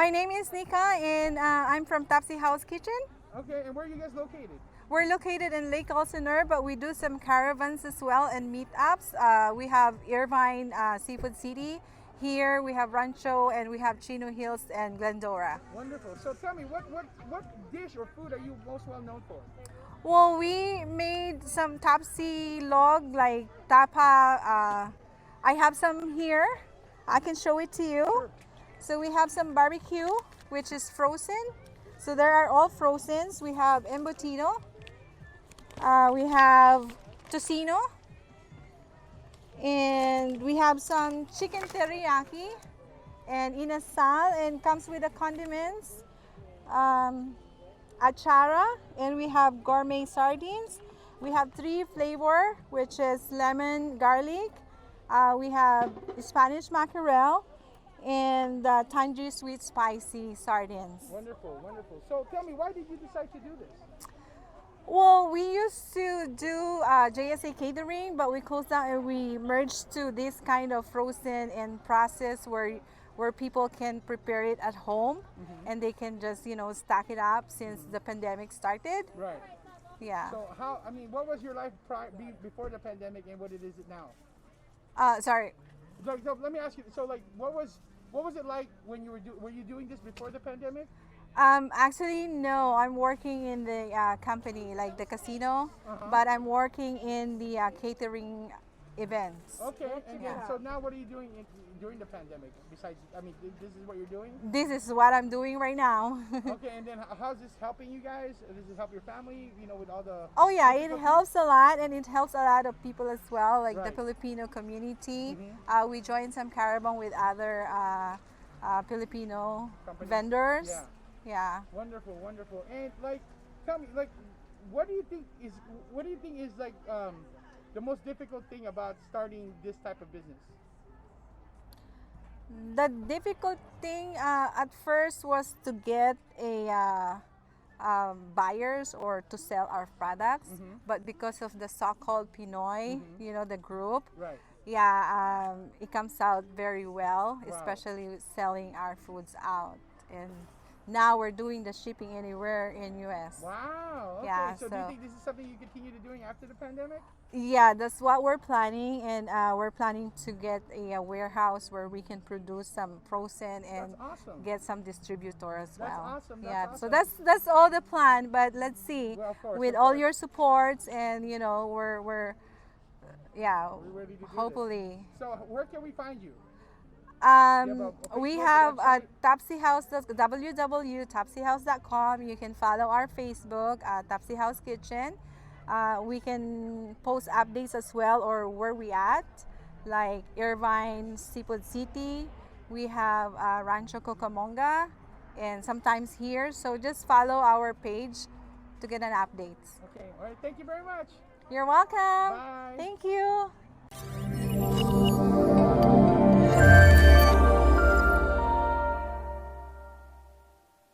my name is Nika, and I'm from Tapsi House Kitchen. Okay, and where are you guys located? We're located in Lake Elsinore, but we do some caravans as well and meetups. We have Irvine, Seafood City. Here we have Rancho, and we have Chino Hills and Glendora. Wonderful. So tell me, what dish or food are you most well known for? Well, we made some Tapsi log like tapa. I have some here. I can show it to you. Sure. So we have some barbecue, which is frozen. So there are all frozens. We have embutido. We have tocino. And we have some chicken teriyaki and inasal, and comes with the condiments. Achara, and we have gourmet sardines. We have 3 flavor, which is lemon, garlic. We have Spanish mackerel and tangy sweet spicy sardines. Wonderful, wonderful. So tell me, why did you decide to do this? Well, we used to do JSA catering, but we closed down and we merged to this kind of frozen and process where people can prepare it at home and they can just, stack it up since the pandemic started. Right. Yeah. So what was your life before the pandemic and what it is now? Sorry. So let me ask you. So what was it like when you were you doing this before the pandemic? Actually, no. I'm working in the company, like the casino, but I'm working in the catering events. Okay. And then, so now what are you doing during the pandemic? Besides, this is what you're doing? This is what I'm doing right now. Okay. And then how's this helping you guys? Does this help your family? With all the... Oh yeah, it helps a lot, and it helps a lot of people as well, like the Right. Filipino community. We joined some caravan with other Filipino Companies? vendors. Yeah. Yeah. Wonderful, wonderful. And tell me, what do you think is the most difficult thing about starting this type of business? The difficult thing at first was to get buyers or to sell our products, but because of the so-called Pinoy, the group, Right. yeah, it comes out very well, Wow. especially with selling our foods out. And now we're doing the shipping anywhere in US. Wow. Okay. Yeah, so do you think this is something you continue to doing after the pandemic? Yeah, that's what we're planning, and we're planning to get a warehouse where we can produce some frozen and That's awesome. get some distributor as That's well. awesome, that's Yeah, awesome. so that's all the plan. But let's see, Well, of course, with of all course. your supports, and we're yeah, We're ready to do this. hopefully. So where can we find you? a We Facebook have website? Tapsi House, www.tapsihouse.com. You can follow our Facebook, Tapsi House Kitchen. We can post updates as well, or where we at, like Irvine, Seafood City. We have Rancho Cucamonga, and sometimes here. So just follow our page to get an update. Okay. All right. Thank you very much. You're welcome. Bye. Thank you.